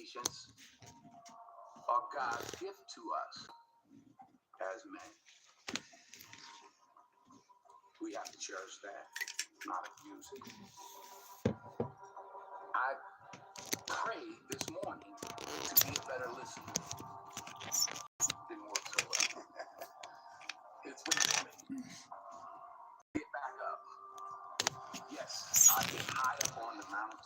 patience are God's gift to us as men. We have to cherish that, not abuse it. I prayed this morning to be a better listener. Didn't work so well. It's been for me. Get back up. Yes, I get high up on the mountain.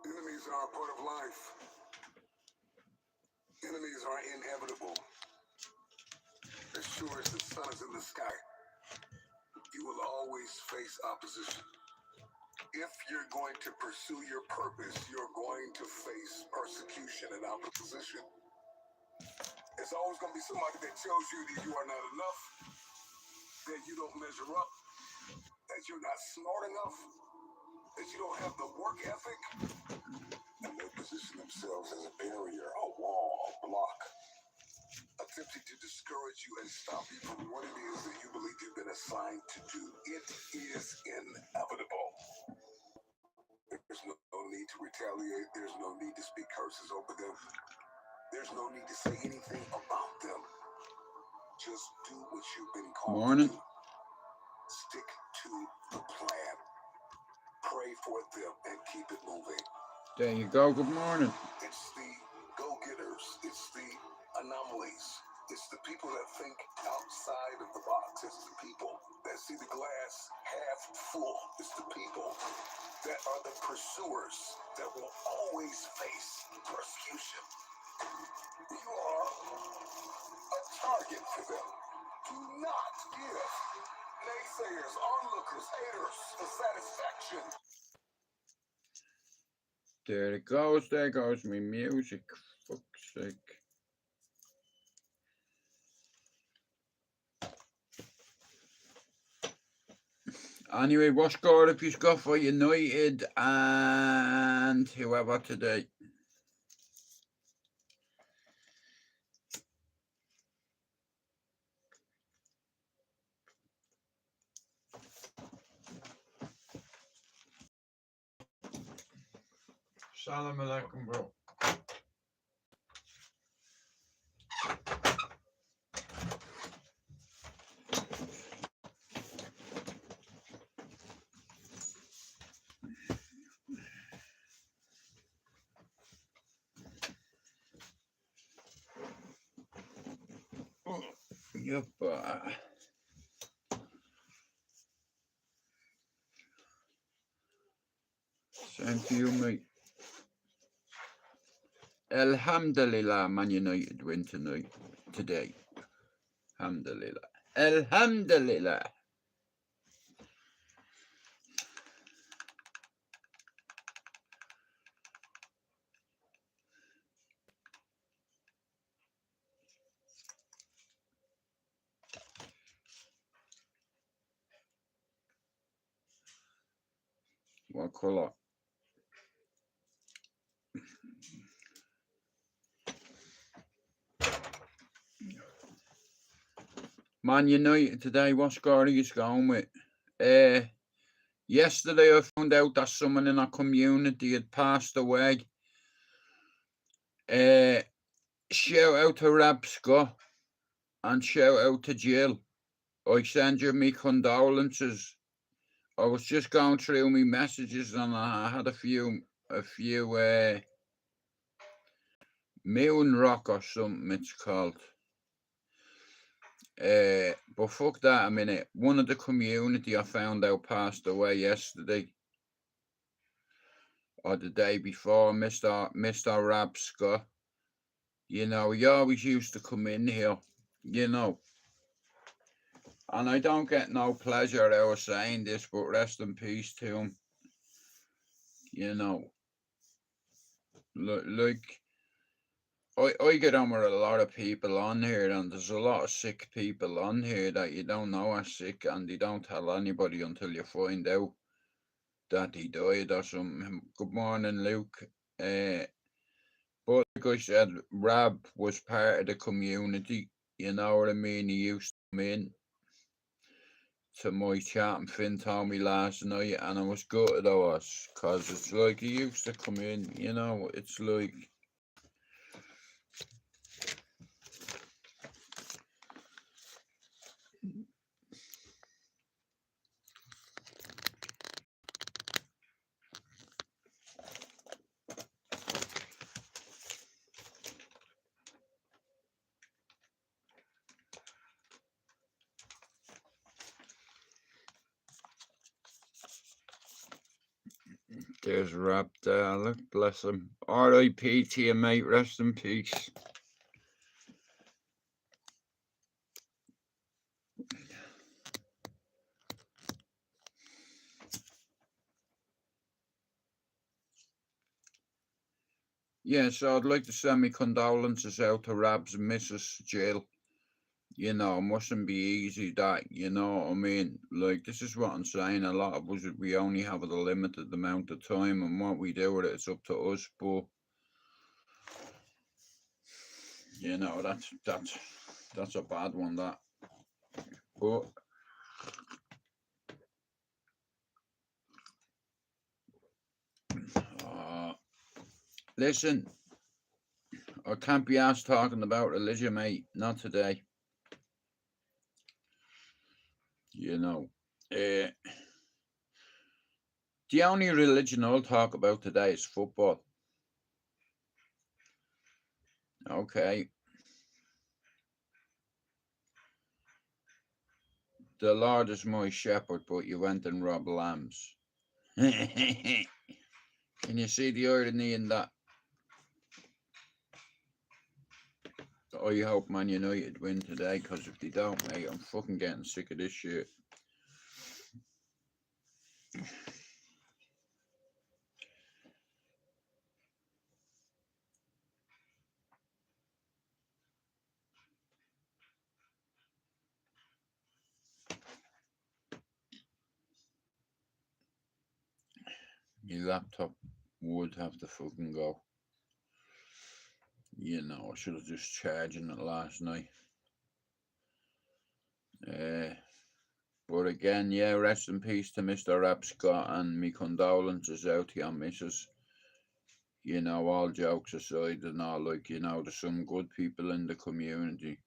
Enemies are a part of life. Enemies are inevitable. As sure as the sun is in the sky, you will always face opposition. If you're going to pursue your purpose, you're going to face persecution and opposition. It's always going to be somebody that tells you that you are not enough, that you don't measure up, that you're not smart enough, that you don't have the work ethic, and they position themselves as a barrier, a wall, a block, attempting to discourage you and stop you from what it is that you believe you've been assigned to do. It is inevitable. There's no need to retaliate. There's no need to speak curses over them. There's no need to say anything about them. you've been called Morning. to do. Stick to the plan. Pray for them and keep it moving. There you go. Good morning. It's the go-getters. It's the anomalies. It's the people that think outside of the box. It's the people that see the glass half full. It's the people that are the pursuers that will always face persecution. You are a target for them. Do not give naysayers, onlookers, haters the satisfaction. There it goes. There goes my music. Fuck's sake. Anyway, what score have you got for United and whoever today? Salam alaikum, bro. Yep. Same to you, mate. Alhamdulillah, Man United win today. Alhamdulillah. Alhamdulillah. What colour? Man United today, what score are you going with? Yesterday I found out that someone in our community had passed away. Shout out to Rab Scott and shout out to Jill. I send you my condolences. I was just going through my messages and I had a few moon rock or something it's called. But fuck that a minute. One of the community I found out passed away yesterday. Or the day before, Mr. Rab Scott. You know, he always used to come in here, you know. And I don't get no pleasure out of saying this, but rest in peace to him. You know. Like, I get on with a lot of people on here, and there's a lot of sick people on here that you don't know are sick, and they don't tell anybody until you find out that he died or something. Good morning, Luke. But like I said, Rab was part of the community, you know what I mean? He used to come in to my chat and Finn told me last night, and I was gutted I was, because it's like he used to come in, you know, it's like... There's Rab there, look, bless him. R.I.P. to you, mate, rest in peace. Yeah, so I'd like to send my condolences out to Rab's missus, Jill. You know, it mustn't be easy that, you know what I mean? Like, this is what I'm saying, a lot of us, we only have a limited amount of time, and what we do with it, it's up to us, but... You know, that's a bad one, that. But... listen, I can't be asked talking about religion, mate, not today. You know. Uh, the only religion I'll talk about today is football. Okay. The Lord is my shepherd, but you went and robbed lambs. Can you see the irony in that? I hope Man United win today, because if they don't, mate, I'm fucking getting sick of this shit. My laptop would have to fucking go. You know, I should have just charged it last night. But again, yeah, rest in peace to Mr. Rap Scott, and me condolences out to your missus. You know, all jokes aside and all, like, you know, there's some good people in the community.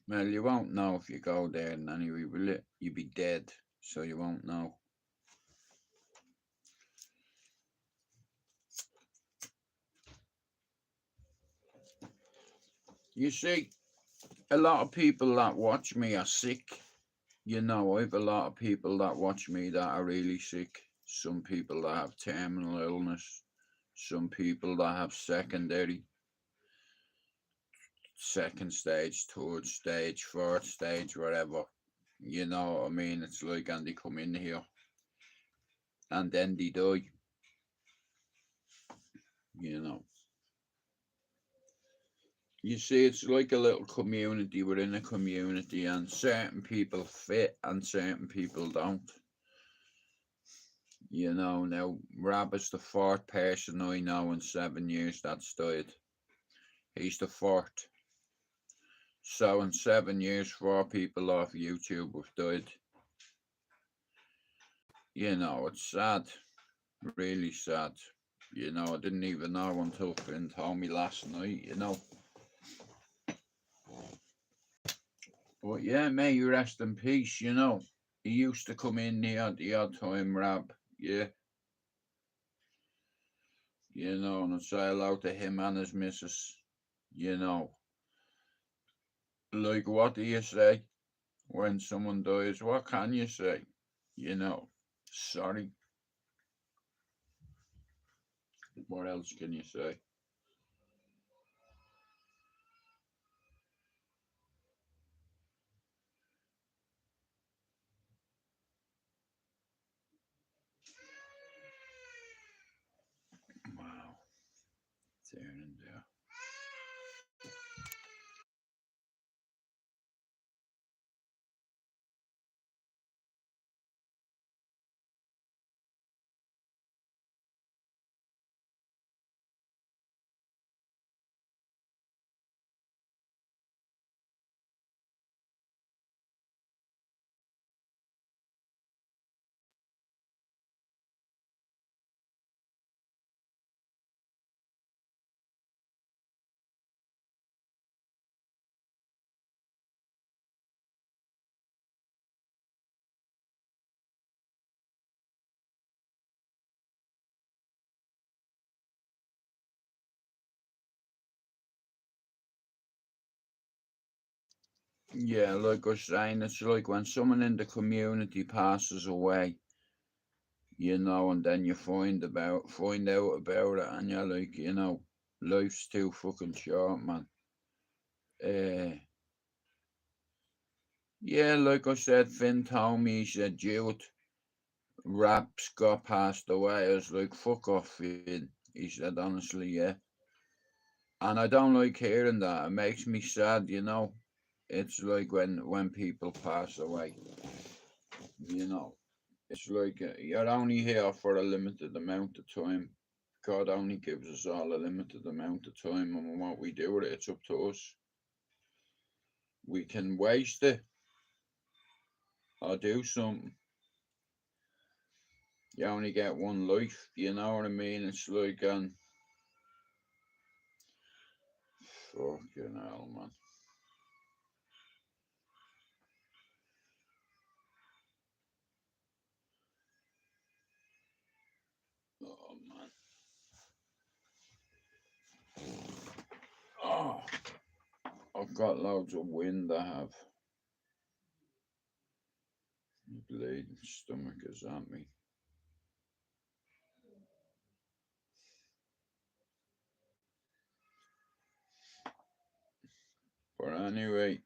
Well, you won't know if you go there, and anyway, will it? You'll be dead, so you won't know. You see, a lot of people that watch me are sick. You know, I have a lot of people that watch me that are really sick. Some people that have terminal illness. Some people that have secondary, second stage, third stage, fourth stage, whatever. You know what I mean? It's like, and they come in here and then they die. You know. You see, it's like a little community within a community, and certain people fit and certain people don't. You know, now Rab is the fourth person I know in 7 years that's died. He's the fourth. So in 7 years, 4 people off YouTube have died. You know, it's sad. Really sad. You know, I didn't even know until Finn told me last night, you know. But yeah, may you rest in peace, you know. He used to come in here at the odd time, Rab. Yeah. You know, and I'd say hello to him and his missus. You know. Like, what do you say when someone dies? What can you say? You know. Sorry. What else can you say? Wow. There and there. Yeah, like I was saying, it's like when someone in the community passes away, you know, and then you find out about it, and you're like, you know, life's too fucking short, man. Uh, yeah, like I said, Finn told me, he said, Jude, Rap Scott passed away. I was like, fuck off, Finn. He said, honestly, yeah. And I don't like hearing that. It makes me sad, you know. It's like when people pass away, you know. It's like you're only here for a limited amount of time. God only gives us all a limited amount of time, and what we do with it, it's up to us. We can waste it or do something. You only get one life, you know what I mean? It's like, fucking hell, man. Oh, man. Oh, I've got loads of wind, I have. My bleeding stomach is at me. But anyway,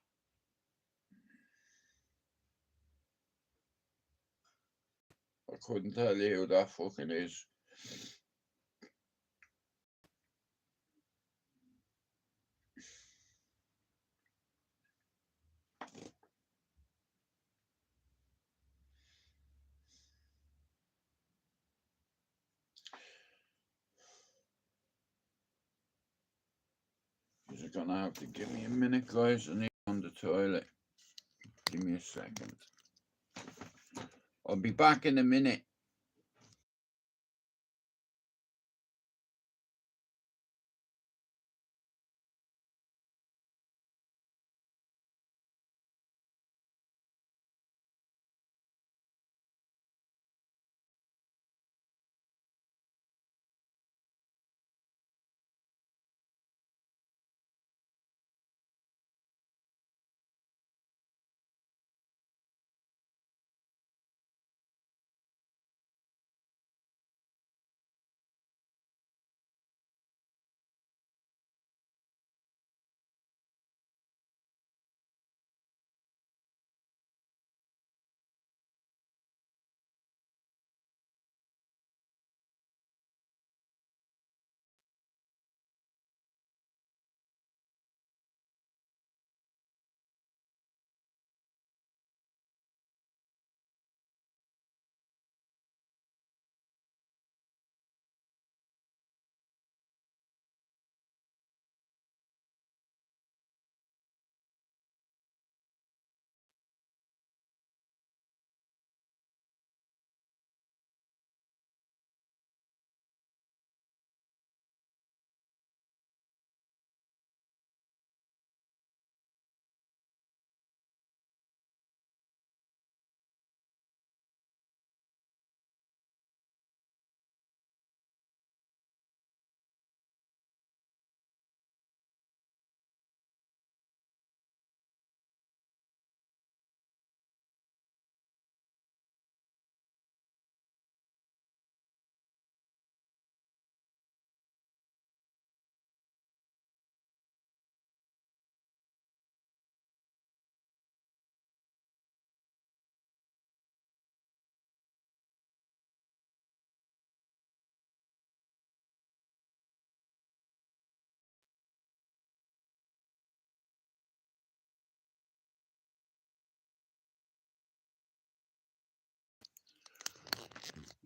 I couldn't tell you who that fucking is. You're gonna have to give me a minute, guys. I need on the toilet. Give me a second. I'll be back in a minute.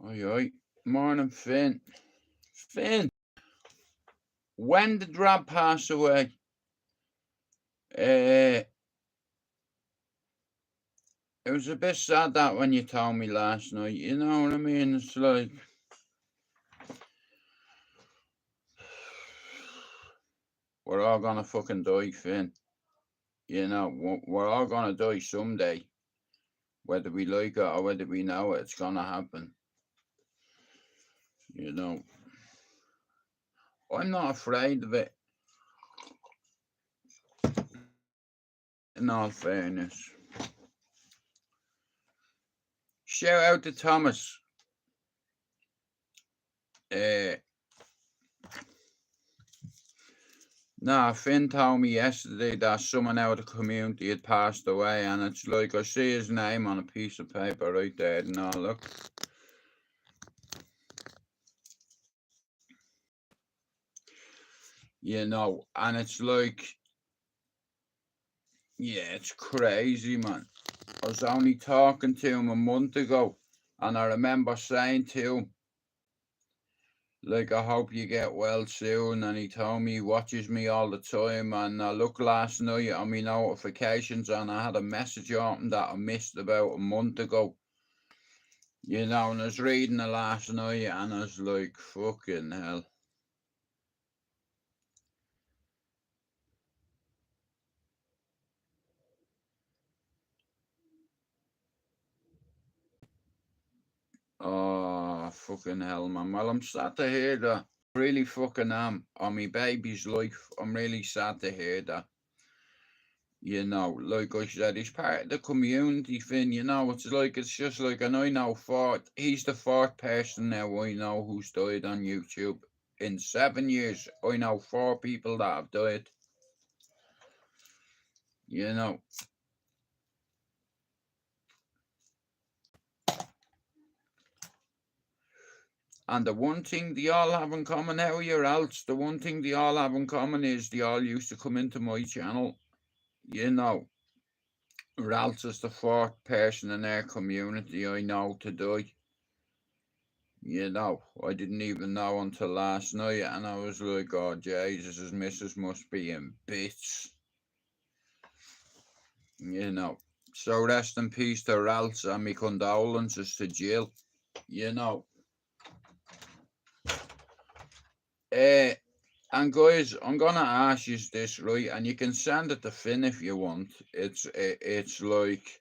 Oi. Morning, Finn. Finn, when did Rob pass away? It was a bit sad that when you told me last night, you know what I mean? It's like, we're all gonna fucking die, Finn. You know, we're all gonna die someday. Whether we like it or whether we know it, it's gonna happen. You know, I'm not afraid of it, in all fairness. Shout out to Thomas. Nah, Finn told me yesterday that someone out of the community had passed away, and it's like I see his name on a piece of paper right there. Now look. You know, and it's like, yeah, it's crazy, man. I was only talking to him a month ago, and I remember saying to him, like, I hope you get well soon. And he told me he watches me all the time. And I looked last night on my notifications, and I had a message on him that I missed about a month ago. You know, and I was reading it last night and I was like, fucking hell. Oh, fucking hell, man. Well, I'm sad to hear that. Really fucking am. On my baby's life, I'm really sad to hear that. You know, like I said, he's part of the community thing, you know. It's just like, and I know he's the fourth person now I know who's died on YouTube. In 7 years, I know 4 people that have died. You know. And the one thing they all have in common, how you're else, the one thing they all have in common is they all used to come into my channel. You know, Ralph is the fourth person in our community I know to die. You know, I didn't even know until last night, and I was like, oh, Jesus, his missus must be in bits. You know, so rest in peace to Ralph and my condolences to Jill. You know. And guys, I'm gonna ask you this, right? And you can send it to Finn if you want. It's like,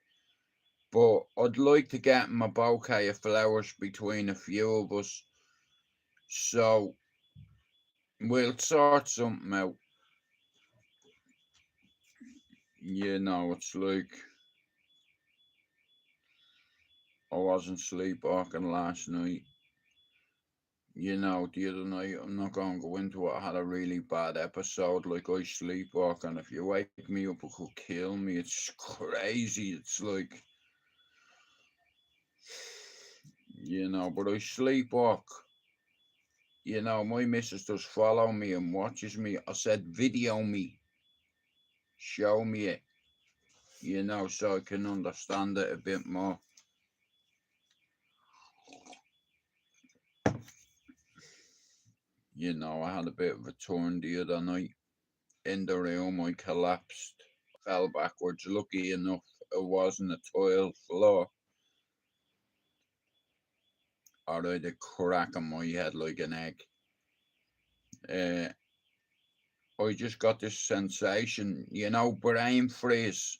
but I'd like to get him a bouquet of flowers between a few of us. So we'll sort something out. You know, it's like I wasn't sleepwalking last night. You know, the other night, I'm not going to go into it. I had a really bad episode. Like, I sleepwalk, and if you wake me up, it could kill me. It's crazy. It's like, you know, but I sleepwalk. You know, my missus does follow me and watches me. I said, video me, show me it, you know, so I can understand it a bit more. You know, I had a bit of a turn the other night in the room. I collapsed, fell backwards. Lucky enough, it wasn't a tile floor, or I'd a crack on my head like an egg. I just got this sensation, you know, brain freeze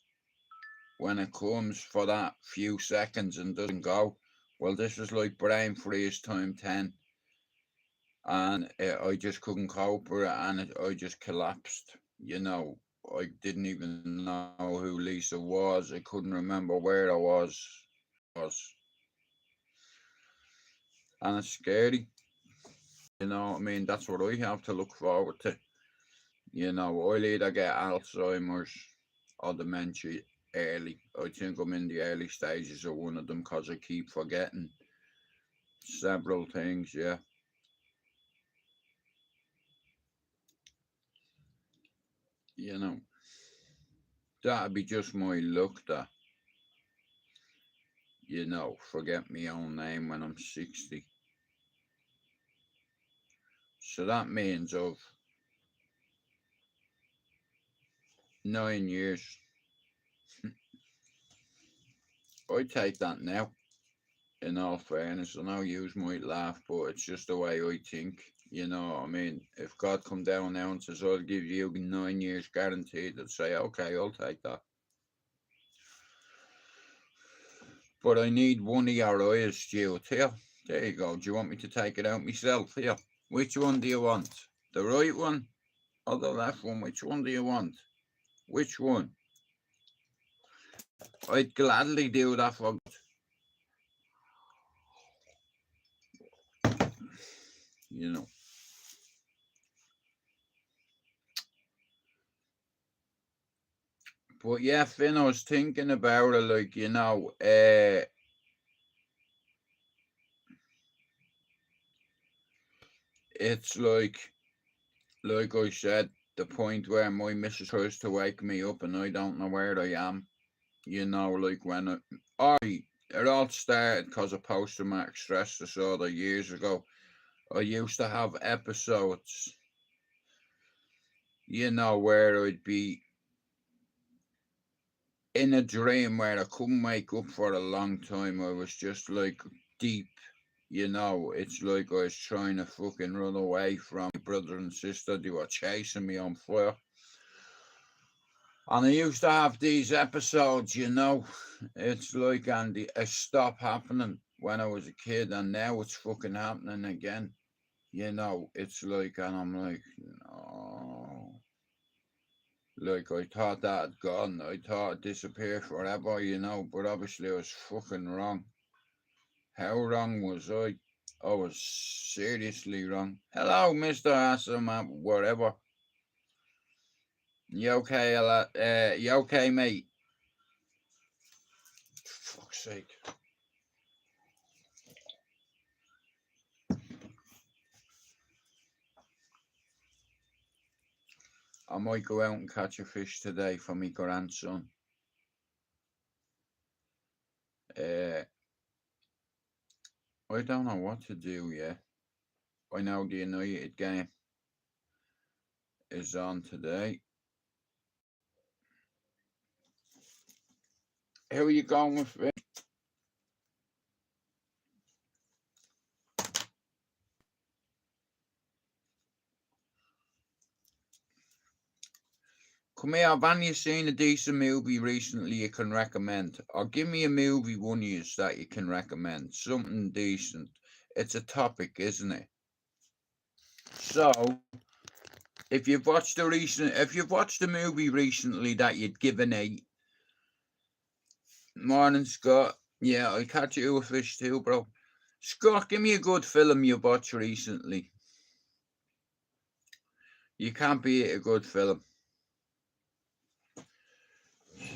when it comes for that few seconds and doesn't go. Well, this was like brain freeze time 10, and I just couldn't cope with it, and I just collapsed. You know, I didn't even know who Lisa was. I couldn't remember where I was, and it's scary. You know, I mean, that's what I have to look forward to. You know, I'll either get Alzheimer's or dementia early. I think I'm in the early stages of one of them because I keep forgetting several things. Yeah, you know, that'd be just my luck that, you know, forget my own name when I'm 60. So that means of 9 years. I take that now. In all fairness, I know you might laugh, but it's just the way I think. You know, I mean, if God come down now and says, I'll give you 9 years guaranteed, I'd say, okay, I'll take that. But I need one of your eyes, Stuart. Here, there you go. Do you want me to take it out myself? Here, which one do you want? The right one or the left one? Which one do you want? Which one? I'd gladly do that for, you know. But yeah, Finn, I was thinking about it, like, you know, it's like I said, the point where my missus tries to wake me up and I don't know where I am. You know, like when it all started because of post-traumatic stress disorder years ago. I used to have episodes, you know, where I'd be in a dream where I couldn't wake up for a long time. I was just like deep. You know, it's like I was trying to fucking run away from my brother and sister. They were chasing me on fire. And I used to have these episodes, you know. It's like, and it stopped happening when I was a kid, and now it's fucking happening again. You know, it's like, and I'm like, no. Like, I thought that had gone. I thought it disappeared forever, you know, but obviously I was fucking wrong. How wrong was I? I was seriously wrong. Hello, Mr. Asama, whatever. You okay, you okay, mate? For fuck's sake. I might go out and catch a fish today for my grandson. I don't know what to do yet. I know the United game is on today. How are you going with it? Come here, have you seen a decent movie recently you can recommend? Or give me a movie one use that you can recommend. Something decent. It's a topic, isn't it? So, if you've watched a movie recently that you'd give an 8. Morning, Scott. Yeah, I catch you a fish too, bro. Scott, give me a good film you watched recently. You can't beat a good film.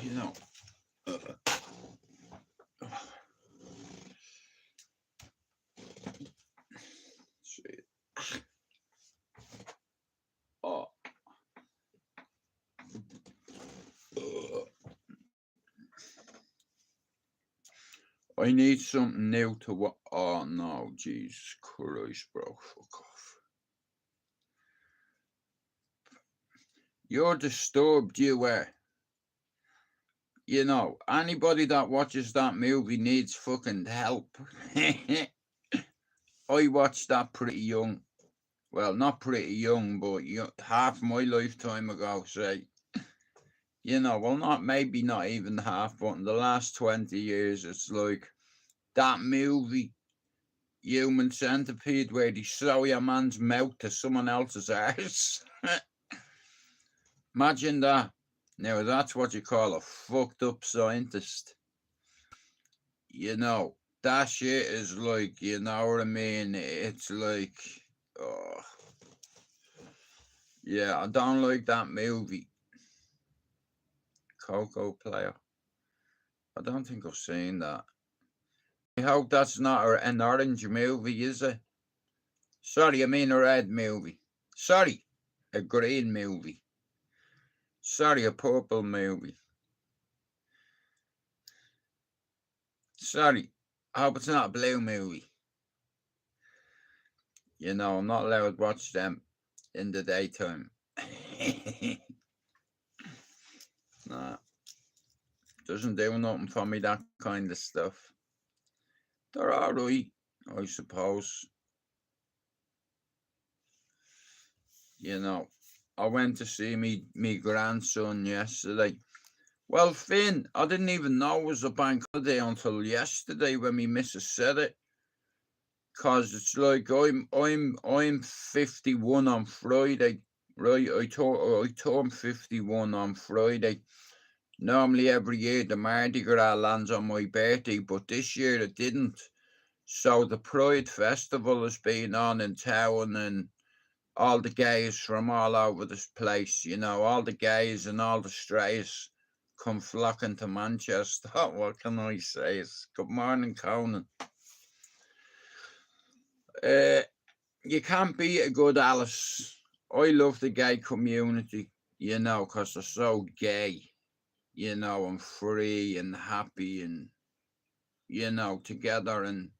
You know. Oh. I need something new to watch. Oh no, Jesus Christ, bro. Fuck off. You're disturbed, you were. You know, anybody that watches that movie needs fucking help. I watched that pretty young. Well, not pretty young, but half my lifetime ago, say. You know, well, maybe not even half, but in the last 20 years, it's like that movie, Human Centipede, where they sew your man's mouth to someone else's arse. Imagine that. Now, that's what you call a fucked up scientist. You know, that shit is like, you know what I mean? It's like, oh. Yeah, I don't like that movie. Coco Player. I don't think I've seen that. I hope that's not an orange movie, is it? Sorry, I mean a red movie. Sorry, a green movie. Sorry, a purple movie. Sorry, I hope it's not a blue movie. You know, I'm not allowed to watch them in the daytime. Nah, doesn't do nothing for me, that kind of stuff. They're alright, I suppose. You know, I went to see me grandson yesterday. Well, Finn, I didn't even know it was a bank holiday until yesterday when me missus said it. Cause it's like I'm 51 on Friday, right? I turned 51 on Friday. Normally every year the Mardi Gras lands on my birthday, but this year it didn't. So the Pride Festival has been on in town, and all the gays from all over this place, you know, all the gays and all the strays come flocking to Manchester. What can I say? Good morning, Conan. You can't beat a good Alice. I love the gay community, you know, because they're so gay, you know, and free and happy and, you know, together. And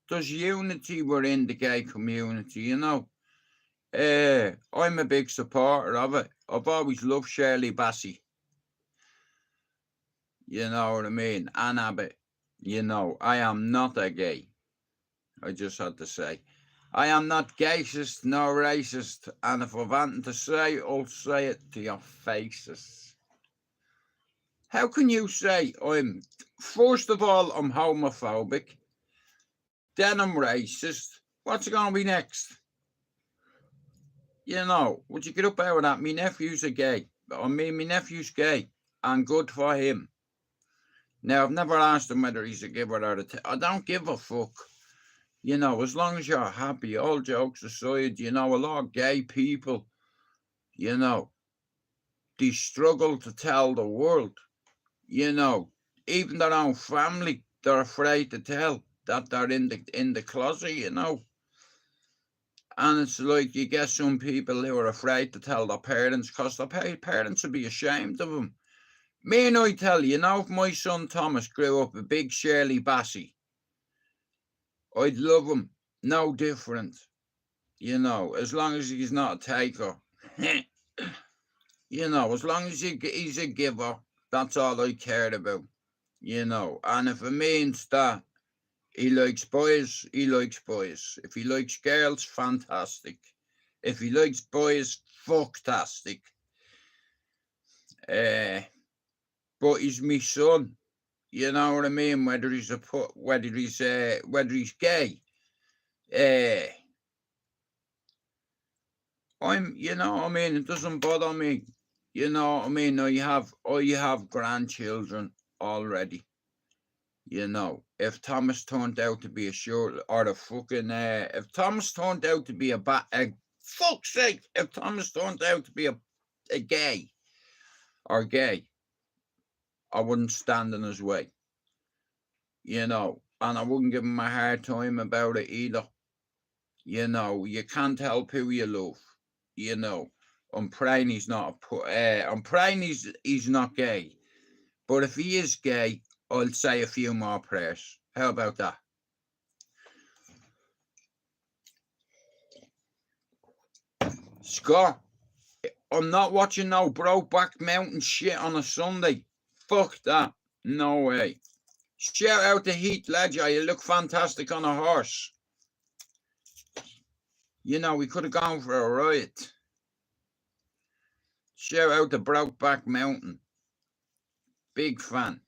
there's unity within the gay community, you know. I'm a big supporter of it. I've always loved Shirley Bassey. You know what I mean? Ann Abbott. You know, I am not a gay. I just had to say. I am not gayist nor racist, and if I've anything to say, I'll say it to your faces. How can you say first of all, I'm homophobic, then I'm racist? What's going to be next? You know, would you get up out of that? My nephew's a gay. I mean, my nephew's gay, and good for him. Now, I've never asked him whether he's a giver or I don't give a fuck. You know, as long as you're happy, all jokes aside, you know, a lot of gay people, you know, they struggle to tell the world, you know, even their own family, they're afraid to tell that they're in the closet, you know. And it's like you get some people who are afraid to tell their parents because their parents would be ashamed of them. Me and I tell you, now if my son Thomas grew up a big Shirley Bassey, I'd love him, no different. You know, as long as he's not a taker. You know, as long as he's a giver, that's all I cared about. You know, and if it means that he likes boys, he likes boys. If he likes girls, fantastic. If he likes boys, fucktastic. But he's my son. You know what I mean? Whether he's gay. You know what I mean? It doesn't bother me. You know what I mean? I have grandchildren already. You know, if Thomas turned out to be if Thomas turned out to be fuck's sake, if Thomas turned out to be a gay, I wouldn't stand in his way. You know, and I wouldn't give him a hard time about it either. You know, you can't help who you love. You know, I'm praying he's not I'm praying he's not gay. But if he is gay, I'll say a few more prayers. How about that? Scott, I'm not watching no Brokeback Mountain shit on a Sunday. Fuck that. No way. Shout out to Heath Ledger. You look fantastic on a horse. You know, we could have gone for a ride. Shout out to Brokeback Mountain. Big fan.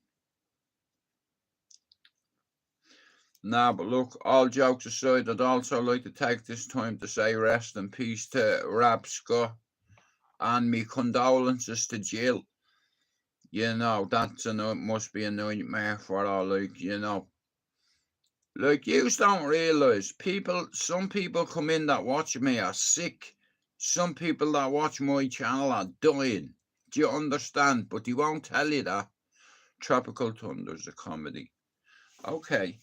Nah, but look, all jokes aside, I'd also like to take this time to say rest in peace to Rab Scott and me condolences to Jill. You know, must be a nightmare for her, like, you know. Like, you don't realise, some people come in that watch me are sick. Some people that watch my channel are dying. Do you understand? But they won't tell you that. Tropical Thunder's a comedy. Okay.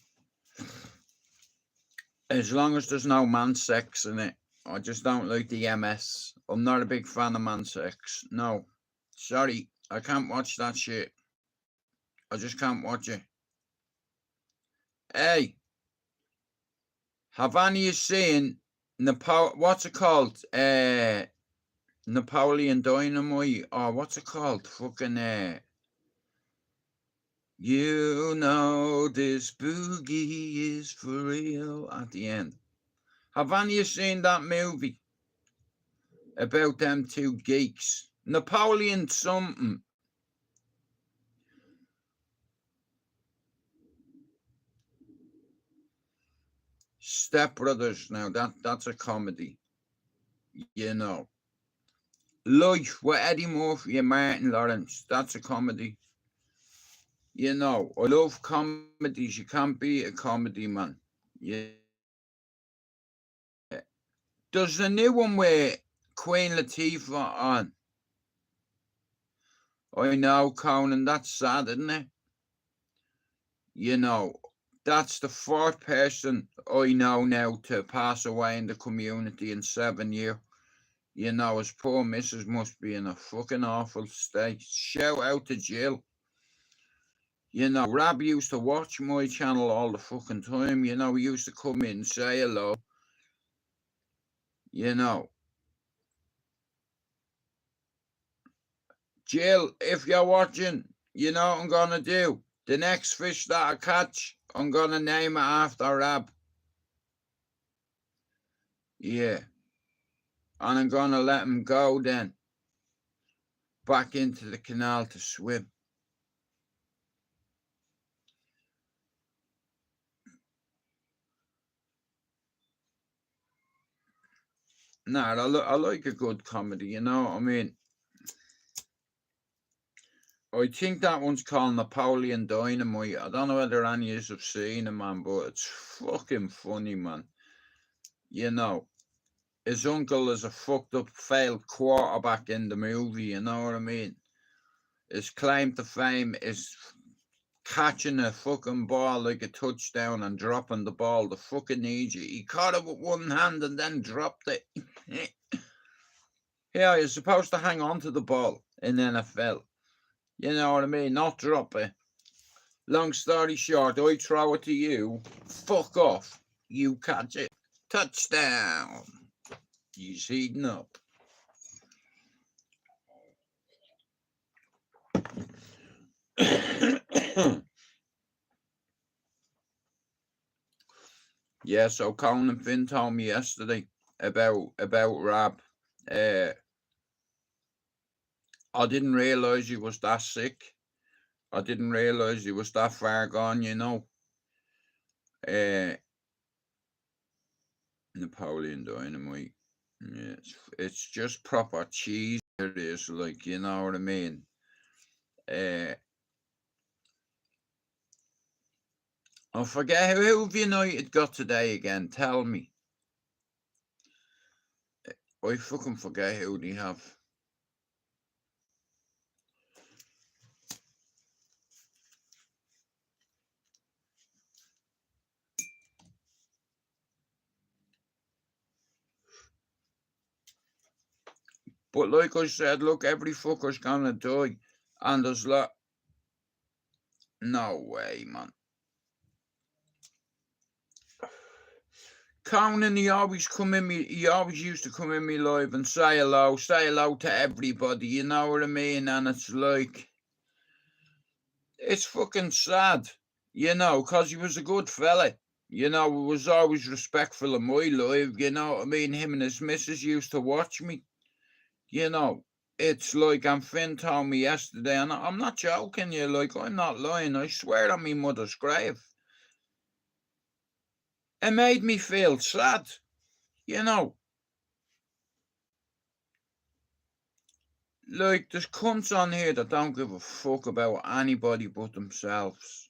As long as there's no man sex in it. I just don't like the MS. I'm not a big fan of man sex. No. Sorry. I can't watch that shit. I just can't watch it. Hey. Have any of you seen what's it called? Napoleon Dynamite, or what's it called? Fucking you know this boogie is for real at the end. Have any of you seen that movie about them two geeks? Napoleon something. Step Brothers. Now that's a comedy. You know. Life with Eddie Murphy and Martin Lawrence. That's a comedy. You know, I love comedies. You can't be a comedy man. Yeah. There's a new one with Queen Latifah on. I know, Conan, that's sad, isn't it? You know, that's the fourth person I know now to pass away in the community in 7 years. You know, his poor missus must be in a fucking awful state. Shout out to Jill. You know, Rab used to watch my channel all the fucking time. You know, he used to come in and say hello. You know. Jill, if you're watching, you know what I'm going to do? The next fish that I catch, I'm gonna name it after Rab. Yeah. And I'm gonna let him go then. Back into the canal to swim. Nah, I like a good comedy, you know what I mean? I think that one's called Napoleon Dynamite. I don't know whether any of you have seen it, man, but it's fucking funny, man. You know, his uncle is a fucked up, failed quarterback in the movie, you know what I mean? His claim to fame is catching a fucking ball like a touchdown and dropping the ball. The fucking idiot. He caught it with one hand and then dropped it. Yeah, you're supposed to hang on to the ball in NFL. You know what I mean? Not drop it. Long story short, I throw it to you. Fuck off. You catch it. Touchdown. He's heating up. Yeah, so Colin and Finn told me yesterday about Rab. I didn't realise he was that sick. I didn't realise he was that far gone, you know. Napoleon Dynamite. Yeah, it's just proper cheese. It is, like, you know what I mean. I forget who have United got today again. Tell me. I fucking forget who they have. But like I said, look, every fucker's gonna die, and there's no way, man. Conan, he always used to come in me live and say hello to everybody, you know what I mean? And it's like, it's fucking sad, you know, because he was a good fella. You know, he was always respectful of my life, you know what I mean? Him and his missus used to watch me, you know. It's like, and Finn told me yesterday, and I'm not joking you, like, I'm not lying, I swear on me mother's grave. It made me feel sad, you know. Like, there's cunts on here that don't give a fuck about anybody but themselves.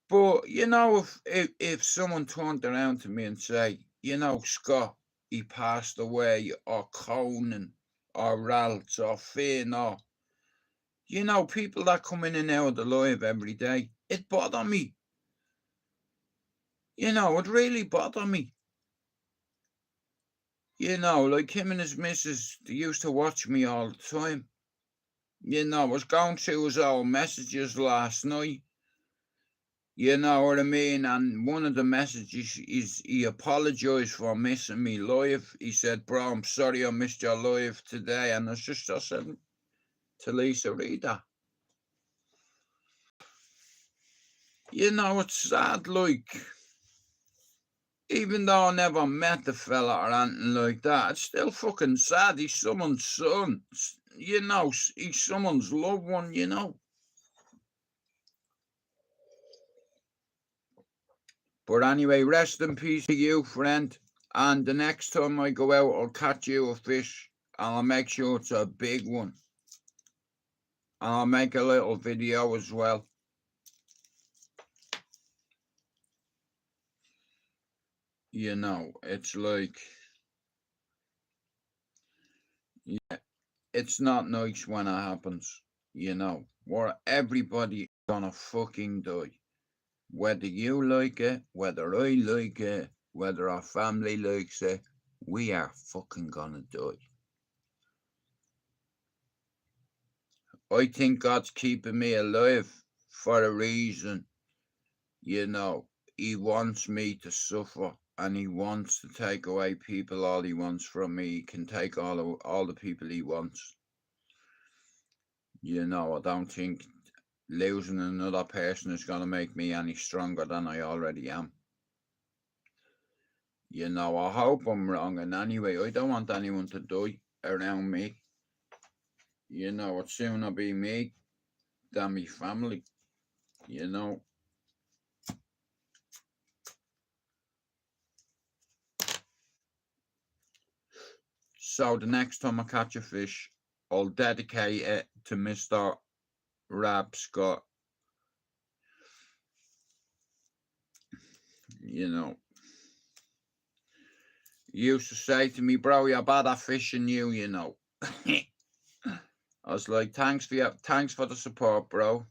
But, you know, if someone turned around to me and say, you know, Scott, he passed away, or Conan, or Ralph, or Finn, or, you know, people that come in and out of the live every day, it bother me. You know, it really bother me. You know, like him and his missus, they used to watch me all the time. You know, I was going through his old messages last night. You know what I mean? And one of the messages is he apologised for missing me live. He said, bro, I'm sorry I missed your live today. And I said to Lisa, read that. You know, it's sad, like, even though I never met the fella or anything like that, it's still fucking sad. He's someone's son. You know, he's someone's loved one, you know. But anyway, rest in peace to you, friend. And the next time I go out, I'll catch you a fish. And I'll make sure it's a big one. And I'll make a little video as well. You know, it's like, yeah, it's not nice when it happens. You know, where everybody gonna fucking die. Whether you like it, whether I like it, whether our family likes it, we are fucking gonna die. I think God's keeping me alive for a reason. You know, he wants me to suffer, and he wants to take away people all he wants from me. He can take all the people he wants. You know, I don't think losing another person is going to make me any stronger than I already am. You know, I hope I'm wrong, and anyway, I don't want anyone to die around me. You know, it's sooner be me than me family, you know. So the next time I catch a fish, I'll dedicate it to Mr. Rab Scott. You know, he used to say to me, bro, you're bad at fishing, you know. I was like, thanks for the support, bro.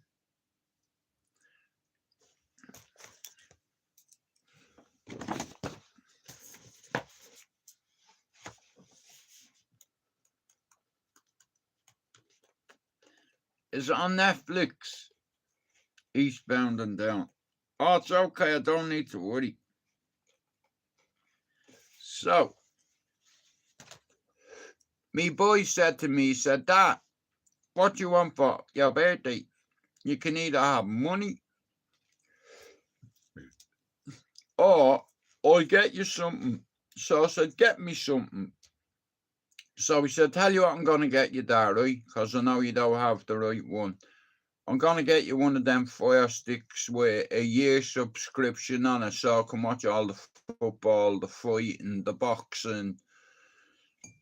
Is it on Netflix? Eastbound and Down. Oh, it's okay, I don't need to worry. So, me boy said to me, he said, Dad, what do you want for your birthday? You can either have money or I'll get you something. So I said, get me something. So he said, tell you what I'm going to get you there, right? Because I know you don't have the right one. I'm going to get you one of them Fire Sticks with a year subscription on it so I can watch all the football, the fighting, the boxing,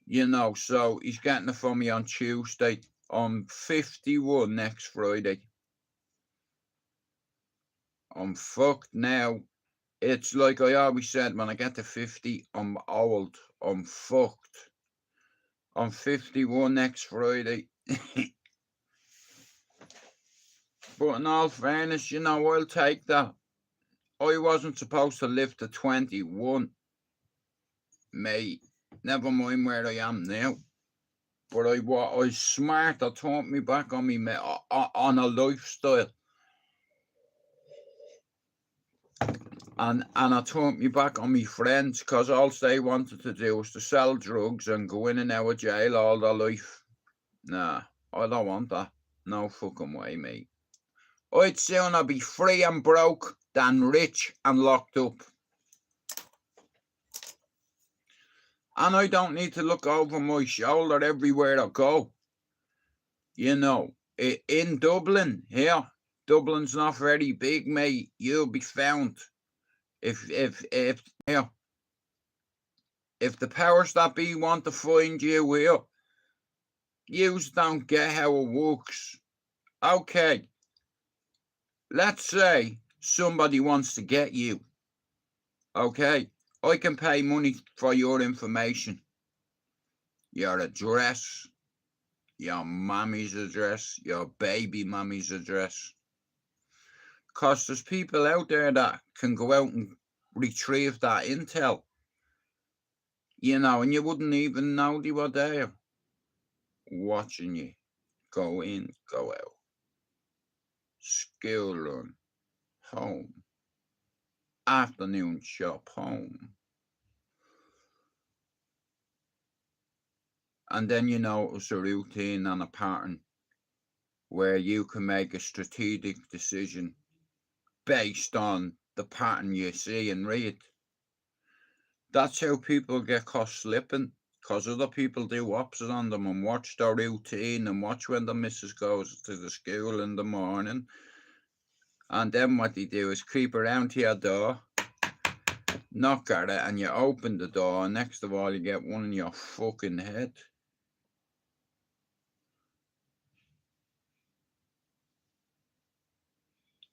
you know. So he's getting it for me on Tuesday. I'm 51 next Friday. I'm fucked now. It's like I always said, when I get to 50, I'm old. I'm fucked. I'm 51 next Friday. But in all fairness, you know, I'll take that. I wasn't supposed to live to 21, mate. Never mind where I am now. But I was smart. I taught me back on me on a lifestyle. And I taught me back on me friends, because all they wanted to do was to sell drugs and go in and out of jail all their life. Nah, I don't want that. No fucking way, mate. I'd sooner be free and broke than rich and locked up. And I don't need to look over my shoulder everywhere I go. You know, in Dublin, here, Dublin's not very big, mate. You'll be found. If the powers that be want to find you here, yous don't get how it works. Okay, let's say somebody wants to get you. Okay, I can pay money for your information. Your address, your mommy's address, your baby mommy's address. Because there's people out there that can go out and retrieve that intel. You know, and you wouldn't even know they were there. Watching you go in, go out. School run, home. Afternoon shop, home. And then, you know, it was a routine and a pattern where you can make a strategic decision based on the pattern you see and read. That's how people get caught slipping, because other people do opposite on them and watch their routine and watch when the missus goes to the school in the morning. And then what they do is creep around to your door, knock at it, and you open the door, and next of all you get one in your fucking head.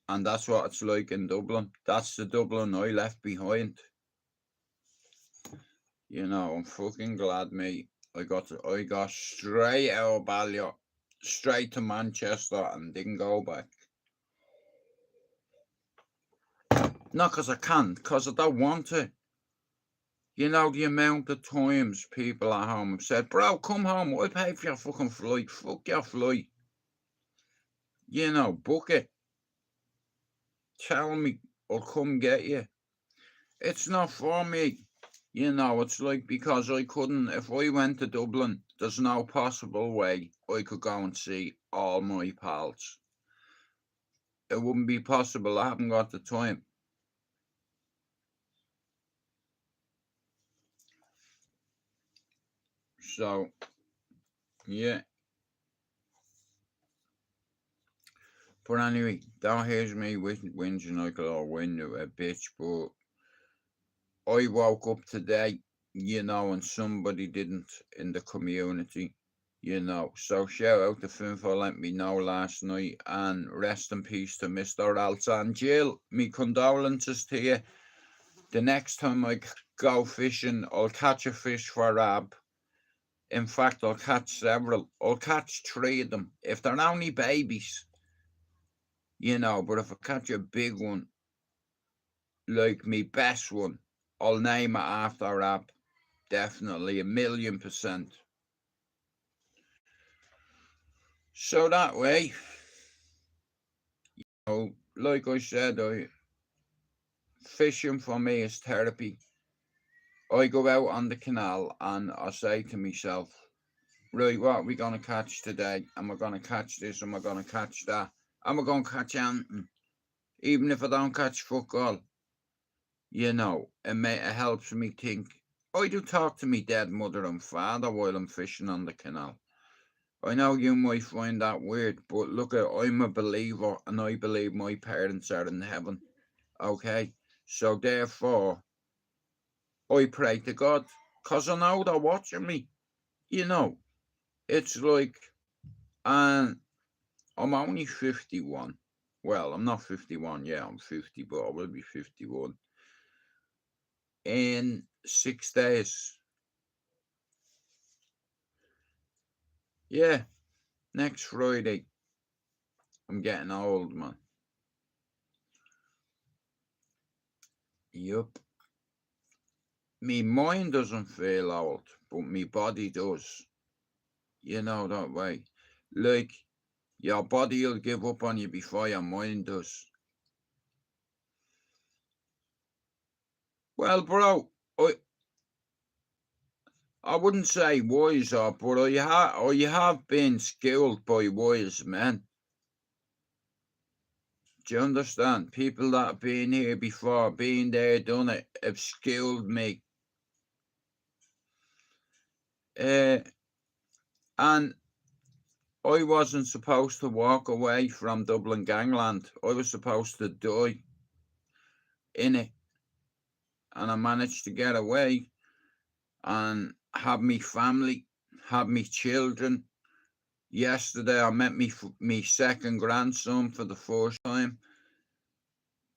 And that's what it's like in Dublin. That's the Dublin I left behind. You know, I'm fucking glad, mate. I got straight out of Ballyer, straight to Manchester, and didn't go back. Not because I can't, because I don't want to. You know, the amount of times people at home have said, bro, come home, I pay for your fucking flight. Fuck your flight. You know, book it. Tell me, I'll come get you. It's not for me. You know, it's like, because I couldn't, if I went to Dublin, there's no possible way I could go and see all my pals. It wouldn't be possible. I haven't got the time. So, yeah. But anyway, that here's me whinging like a little window a bitch. But I woke up today, and somebody didn't in the community, So shout out to Finn for letting me know last night, and rest in peace to Mr. Alsan Jill. Me condolences to you. The next time I go fishing, I'll catch a fish for Ab. In fact, I'll catch several. I'll catch 3 of them. If they're only babies, but if I catch a big one, like me best one, I'll name it after Ab. Definitely, 1,000,000%. So that way, like I said, fishing for me is therapy. I go out on the canal and I say to myself, right, what are we going to catch today? Am I going to catch this? Am I going to catch that? Am I going to catch anything? Even if I don't catch fuck all, it helps me think. I do talk to me dead mother and father while I'm fishing on the canal. I know you might find that weird, but look, I'm a believer and I believe my parents are in heaven. Okay? So therefore, I pray to God, because I know they're watching me. It's like, and I'm only 51. Well, I'm not 51, yeah, I'm 50, but I will be 51 in 6 days. Yeah, next Friday. I'm getting old, man. Yup. Me mind doesn't feel old, but me body does. That way. Like, your body will give up on you before your mind does. Well, bro, I wouldn't say wiser, but I have been schooled by wise men. Do you understand? People that have been here before, been there, done it, have schooled me. And I wasn't supposed to walk away from Dublin gangland. I was supposed to die in it. And I managed to get away and have me family, have me children. Yesterday I met me second grandson for the first time.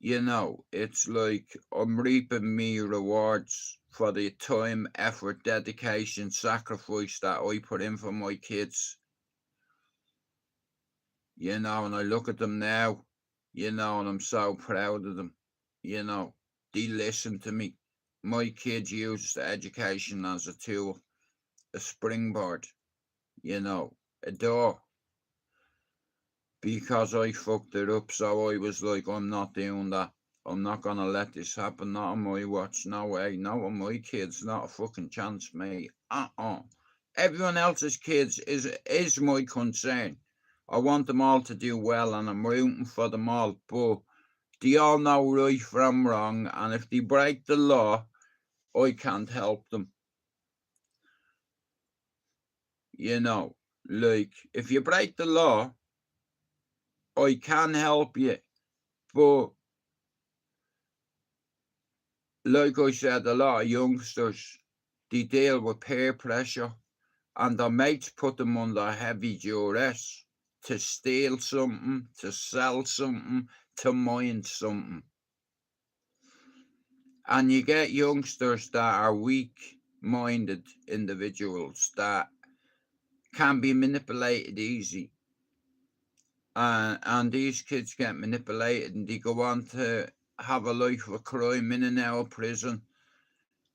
It's like I'm reaping me rewards for the time, effort, dedication, sacrifice that I put in for my kids. And I look at them now, and I'm so proud of them. They listen to me. My kids use education as a tool, a springboard, a door. Because I fucked it up, so I was like, I'm not doing that. I'm not gonna let this happen. Not on my watch. No way. No on my kids. Not a fucking chance, mate. Everyone else's kids is my concern. I want them all to do well, and I'm rooting for them all. But they all know right from wrong, and if they break the law, I can't help them. Like, if you break the law, I can help you, but like I said, a lot of youngsters, they deal with peer pressure and their mates put them under heavy duress to steal something, to sell something, to mine something. And you get youngsters that are weak-minded individuals that can be manipulated easy. And these kids get manipulated and they go on to have a life of crime in and out of prison.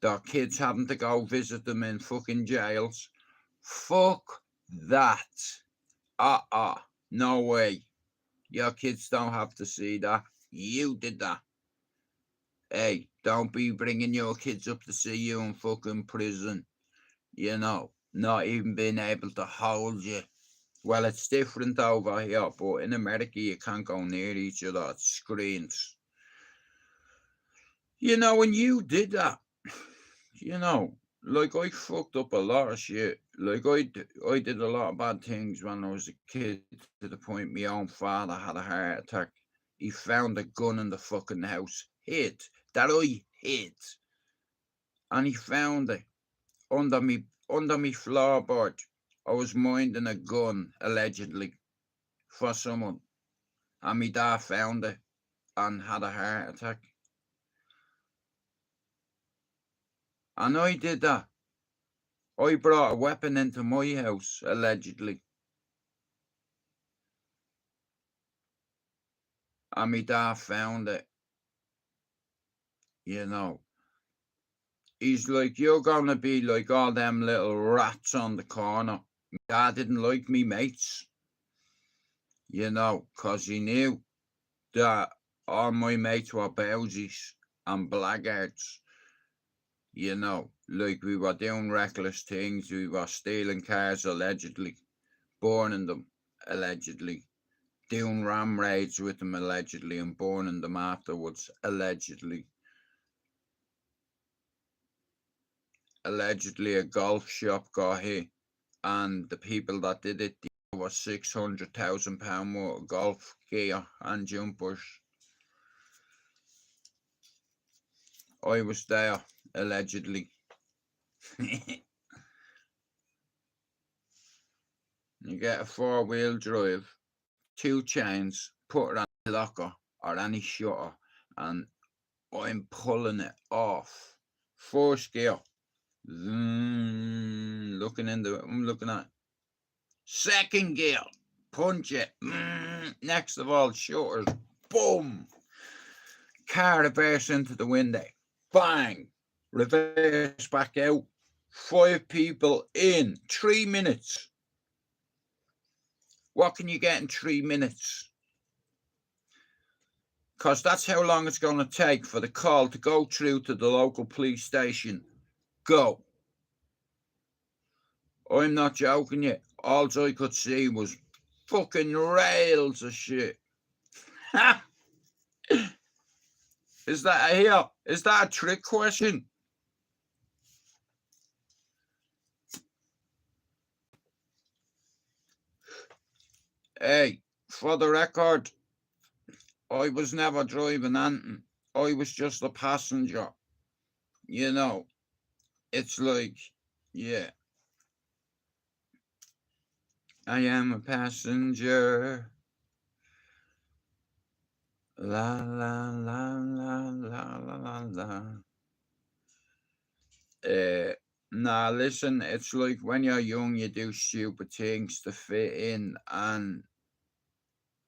Their kids having to go visit them in fucking jails. Fuck that. No way. Your kids don't have to see that. You did that. Hey, don't be bringing your kids up to see you in fucking prison. Not even being able to hold you Well, it's different over here, but in America you can't go near each other. It's screens. You know, when you did that, you know, like I fucked up a lot of shit. Like I did a lot of bad things when I was a kid, to the point my own father had a heart attack. He found a gun in the fucking house, hid, that I hid, and he found it under me floorboard. I was minding a gun, allegedly, for someone, and my dad found it and had a heart attack. And I did that. I brought a weapon into my house, allegedly. And my dad found it. You know. He's like, you're gonna be like all them little rats on the corner. My dad didn't like me mates. You know, 'cause he knew that all my mates were bowsies and blackguards. You know, like we were doing reckless things. We were stealing cars, allegedly. Burning them, allegedly. Doing ram raids with them, allegedly, and burning them afterwards, allegedly. Allegedly, a golf shop got hit, and the people that did it, there was £600,000 worth of golf gear and jumpers. I was there, allegedly. You get a 4-wheel drive, 2 chains, put it on a locker or any shutter, and I'm pulling it off. First gear. Looking into it, I'm looking at second gear, punch it. Next of all, shutters, boom. Car reverse into the window, bang. Reverse back out. 5 people in 3 minutes. What can you get in 3 minutes? Because that's how long it's going to take for the call to go through to the local police station. Go. I'm not joking you. All I could see was fucking rails of shit. Is that a trick question? Hey, for the record, I was never driving anything. I was just a passenger. You know, it's like, yeah. I am a passenger. La la la la la la la. Nah, listen, it's like when you're young, you do stupid things to fit in. And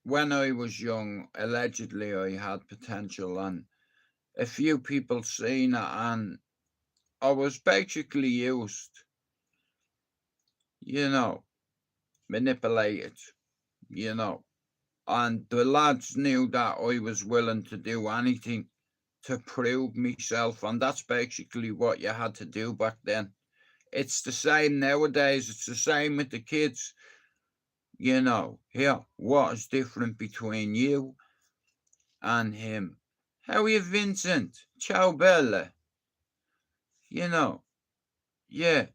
when I was young, allegedly, I had potential, and a few people seen it, and I was basically used, you know, manipulated, you know. And the lads knew that I was willing to do anything to prove myself, and that's basically what you had to do back then. It's the same nowadays. It's the same with the kids. You know, here, what is different between you and him? How are you, Vincent? Ciao, Bella. You know, yeah.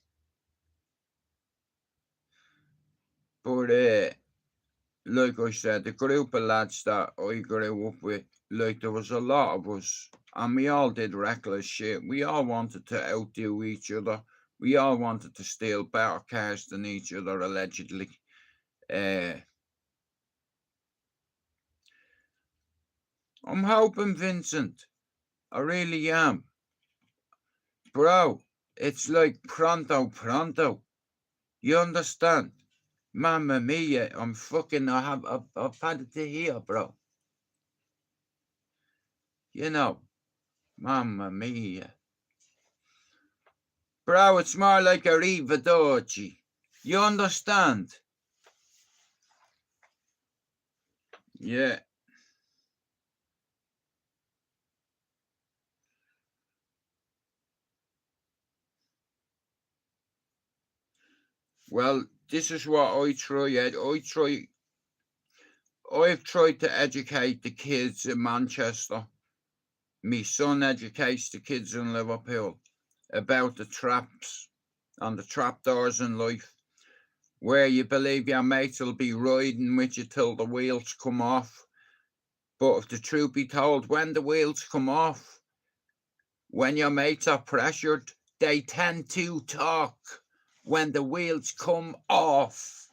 But, like I said, the group of lads that I grew up with, like, there was a lot of us, and we all did reckless shit. We all wanted to outdo each other. We all wanted to steal better cars than each other, allegedly. I'm hoping, Vincent. I really am. Bro, it's like pronto, pronto. You understand? Mamma mia, I've had it to here, bro. You know, mamma mia. Bro, it's more like arrivederci. You understand? Yeah. Well, this is what I try. I've tried to educate the kids in Manchester. My son educates the kids in Liverpool about the traps and the trapdoors in life, where you believe your mates will be riding with you till the wheels come off. But if the truth be told, when the wheels come off, when your mates are pressured, they tend to talk. When the wheels come off,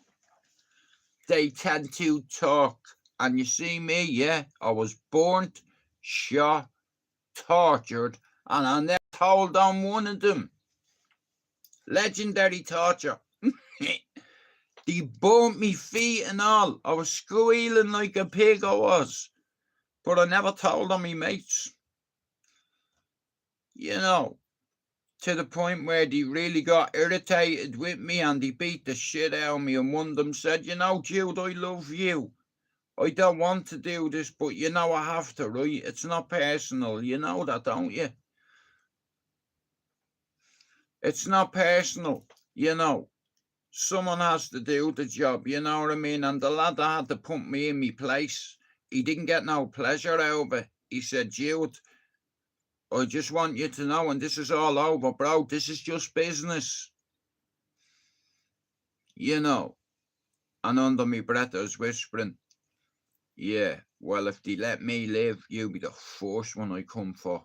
they tend to talk. And you see me, yeah, I was burnt, shot, tortured, and I never told on one of them. Legendary torture. They burnt me feet and all. I was squealing like a pig, I was. But I never told on me mates. You know, to the point where they really got irritated with me and they beat the shit out of me. And one of them said, you know, Jude, I love you. I don't want to do this, but you know I have to, right? It's not personal. You know that, don't you? It's not personal, you know. Someone has to do the job, you know what I mean? And the lad that had to put me in my place, he didn't get no pleasure out of it. He said, Jude, I just want you to know, and this is all over, bro, this is just business. You know. And under my breath I was whispering, yeah, well, if they let me live, you'll be the first one I come for.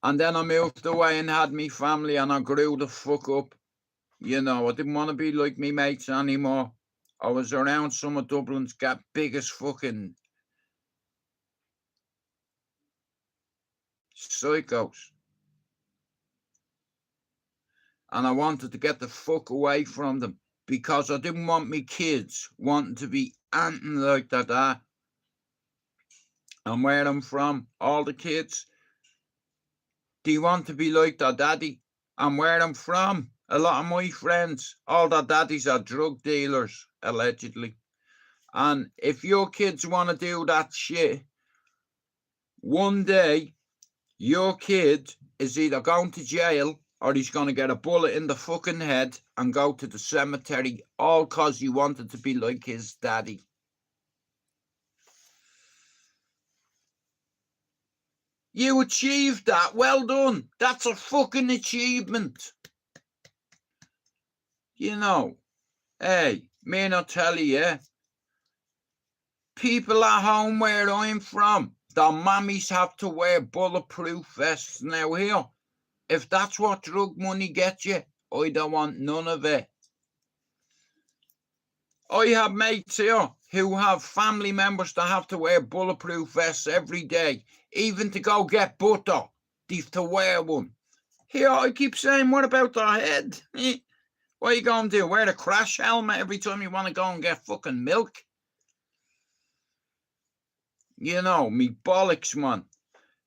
And then I moved away and had me family and I grew the fuck up. You know, I didn't want to be like me mates anymore. I was around some of Dublin's biggest fucking psychos. And I wanted to get the fuck away from them because I didn't want me kids wanting to be anything like that. And where I'm from, all the kids, they want to be like their daddy. And where I'm from, a lot of my friends, all their daddies are drug dealers, allegedly. And if your kids want to do that shit, one day your kid is either going to jail or he's going to get a bullet in the fucking head and go to the cemetery, all because you wanted to be like his daddy. You achieved that. Well done. That's a fucking achievement. You know, hey, me not tell you, yeah? People at home where I'm from, their mammies have to wear bulletproof vests now here. If that's what drug money gets you, I don't want none of it. I have mates here who have family members that have to wear bulletproof vests every day, even to go get butter. They have to wear one. Here, I keep saying, what about their head? What are you going to do? Wear a crash helmet every time you want to go and get fucking milk? You know, me bollocks, man.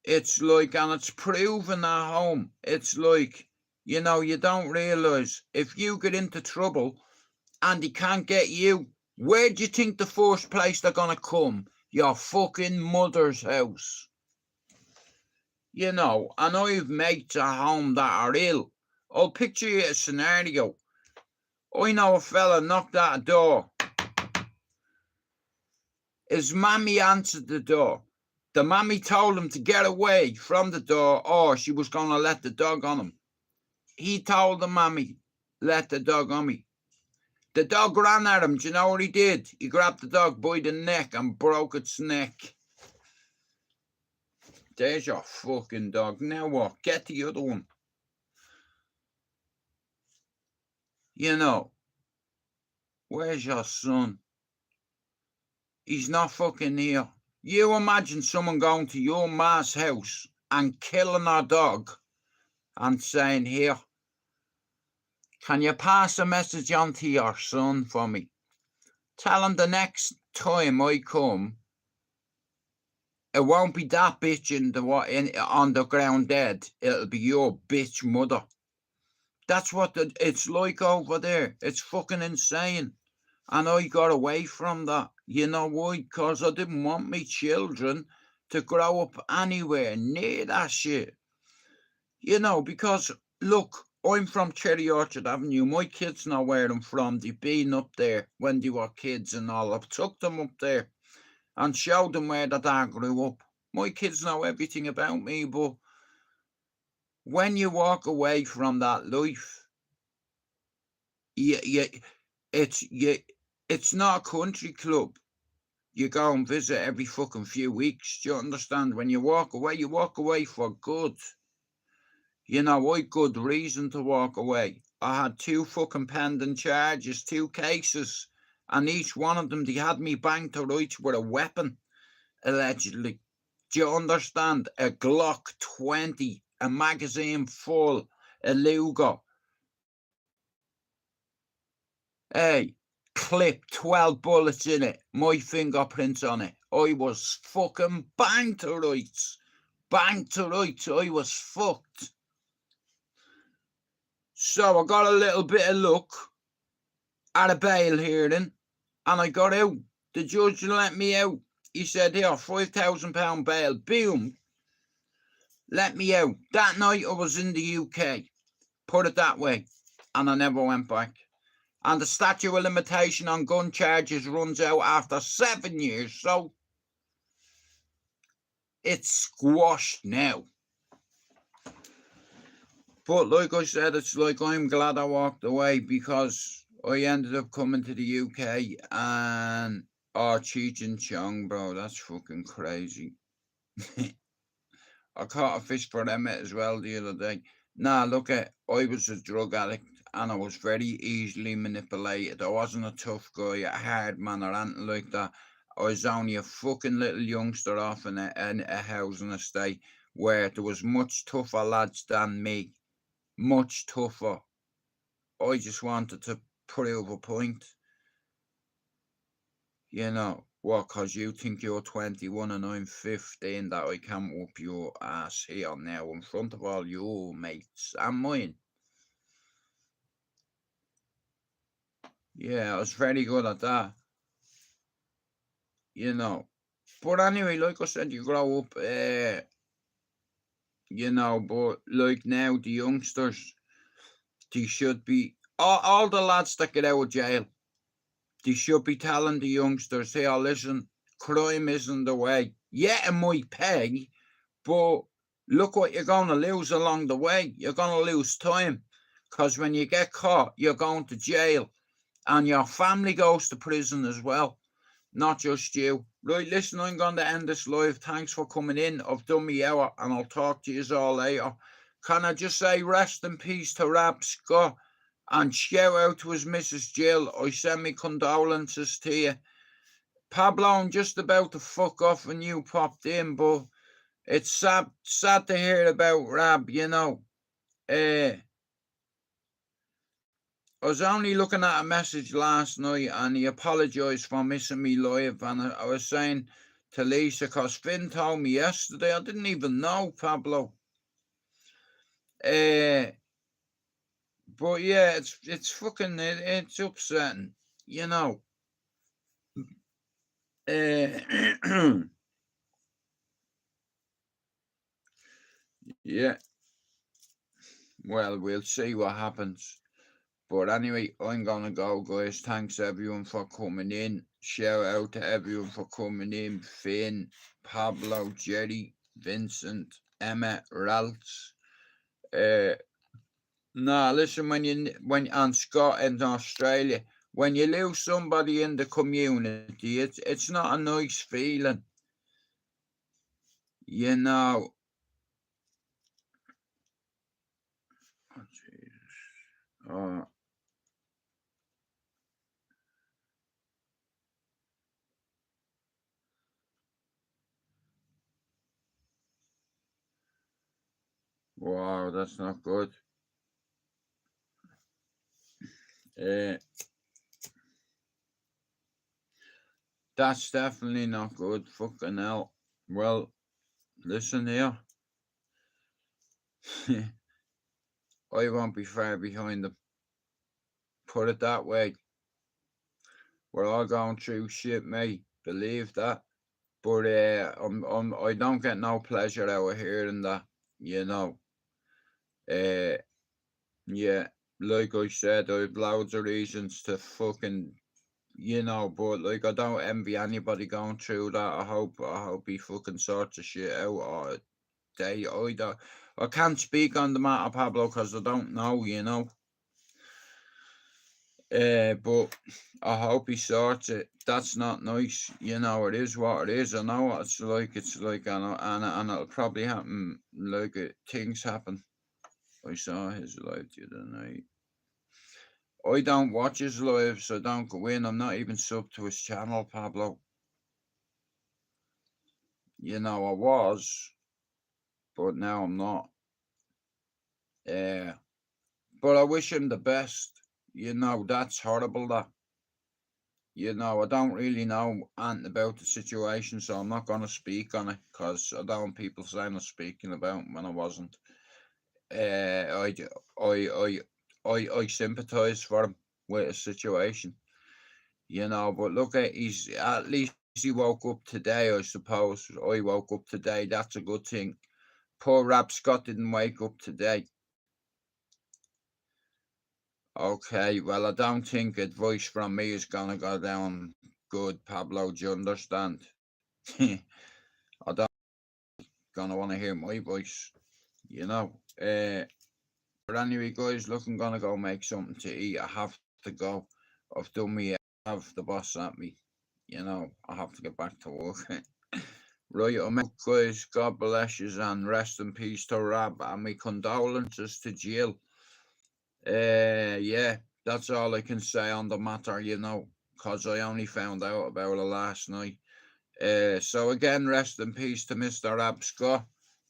It's like, and it's proven at home. It's like, you know, you don't realise if you get into trouble and they can't get you, where do you think the first place they're going to come? Your fucking mother's house. You know, and I've mates at home that are ill. I'll picture you a scenario. I know a fella knocked at a door. His mammy answered the door. The mammy told him to get away from the door or she was going to let the dog on him. He told the mammy, let the dog on me. The dog ran at him. Do you know what he did? He grabbed the dog by the neck and broke its neck. There's your fucking dog. Now what? Get the other one. You know, where's your son? He's not fucking here. You imagine someone going to your ma's house and killing our dog and saying, here, can you pass a message on to your son for me? Tell him the next time I come, it won't be that bitch on the ground dead. It'll be your bitch mother. That's what it's like over there. It's fucking insane. And I got away from that. You know why? Because I didn't want my children to grow up anywhere near that shit. You know, because look, I'm from Cherry Orchard Avenue. My kids know where I'm from. They've been up there when they were kids and all. I've took them up there and showed them where their dad grew up. My kids know everything about me, but when you walk away from that life, it's not a country club. You go and visit every fucking few weeks. Do you understand? When you walk away for good. You know, I good reason to walk away. I had 2 fucking pending charges, 2 cases, and each one of them, they had me banged to rights with a weapon, allegedly. Do you understand? A Glock 20, a magazine full, a Luger. Hey, clip 12 bullets in it, my fingerprints on it. I was fucking banged to rights. Banged to rights. I was fucked. So I got a little bit of luck at a bail hearing, and I got out. The judge let me out. He said, here, £5,000 bail. Boom. Let me out. That night I was in the UK. Put it that way. And I never went back. And the statute of limitation on gun charges runs out after 7 years. So it's squashed now. But like I said, it's like I'm glad I walked away because I ended up coming to the UK and Cheech and Chong, bro, that's fucking crazy. I caught a fish for Emmett as well the other day. Nah, look at, I was a drug addict and I was very easily manipulated. I wasn't a tough guy, a hard man or anything like that. I was only a fucking little youngster off in a housing estate where there was much tougher lads than me. Much tougher. I just wanted to prove a point. You know, what, cause you think you're 21 and I'm 15, that I can whoop your ass here now in front of all your mates and mine. Yeah, I was very good at that. You know. But anyway, like I said, you grow up, you know, but like now, the youngsters, they should be, all the lads that get out of jail, they should be telling the youngsters, hey, listen, crime isn't the way. Yeah, it might pay, but look what you're going to lose along the way. You're going to lose time. Because when you get caught, you're going to jail. And your family goes to prison as well. Not just you. Right, listen, I'm going to end this live. Thanks for coming in. I've done my hour and I'll talk to you all later. Can I just say rest in peace to Rab Scott and shout out to his Mrs. Jill. I send me condolences to you. Pablo, I'm just about to fuck off when you popped in, but it's sad to hear about Rab, you know. I was only looking at a message last night and he apologised for missing me live, and I was saying to Lisa, because Finn told me yesterday, I didn't even know, Pablo. But yeah, it's fucking, it's upsetting, you know. Yeah, well, we'll see what happens. But anyway, I'm gonna go, guys. Thanks everyone for coming in. Shout out to everyone for coming in. Finn, Pablo, Jerry, Vincent, Emma, Ralph. Nah, listen, and Scott in Australia, when you lose somebody in the community, it's not a nice feeling. You know. Oh, Jesus. Oh. Wow, that's not good. That's definitely not good. Fucking hell. Well, listen here. I won't be far behind them. Put it that way. We're all going through shit, mate. Believe that. But I don't get no pleasure out of hearing that, you know. Yeah, like I said, I've loads of reasons to fucking, but like I don't envy anybody going through that. I hope he fucking sorts the shit out. Or I can't speak on the matter, Pablo, because I don't know. But I hope he sorts it. That's not nice. It is what it is. I know what it's like. And it'll probably happen. Like things happen. I saw his live the other night. I don't watch his live, so don't go in. I'm not even sub to his channel, Pablo. I was, but now I'm not. But I wish him the best. That's horrible. That. I don't really know anything about the situation, so I'm not going to speak on it because I don't want people saying I'm speaking about it when I wasn't. I, I, I sympathise for him with his situation, but look at least he woke up today, I suppose. I woke up today, that's a good thing. Poor Rab Scott didn't wake up today. Okay, well, I don't think advice from me is going to go down good, Pablo, do you understand? I don't gonna want to hear my voice, But anyway, guys, look, I'm gonna go make something to eat. I have to go. I've done me. I have the boss at me. I have to get back to work. Right, I'm out, guys. God bless you and rest in peace to Rab and my condolences to Jill. Yeah, that's all I can say on the matter, because I only found out about it last night. So again, rest in peace to Mr. Rab Scott,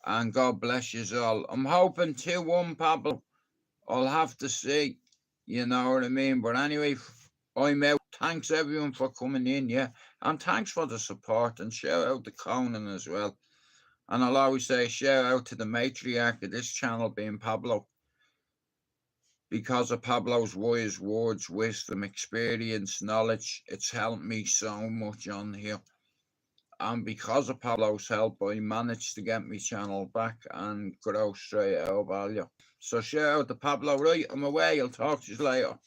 and God bless you all. I'm hoping 2-1, Pablo. I'll have to see. You know what I mean? But anyway, I'm out. Thanks everyone for coming in, yeah. And thanks for the support. And shout out to Conan as well. And I'll always say shout out to the matriarch of this channel being Pablo. Because of Pablo's wise words, wisdom, experience, knowledge, it's helped me so much on here. And because of Pablo's help, I managed to get my channel back and grow straight out value. So shout out to Pablo. Right, I'm away. I'll talk to you later.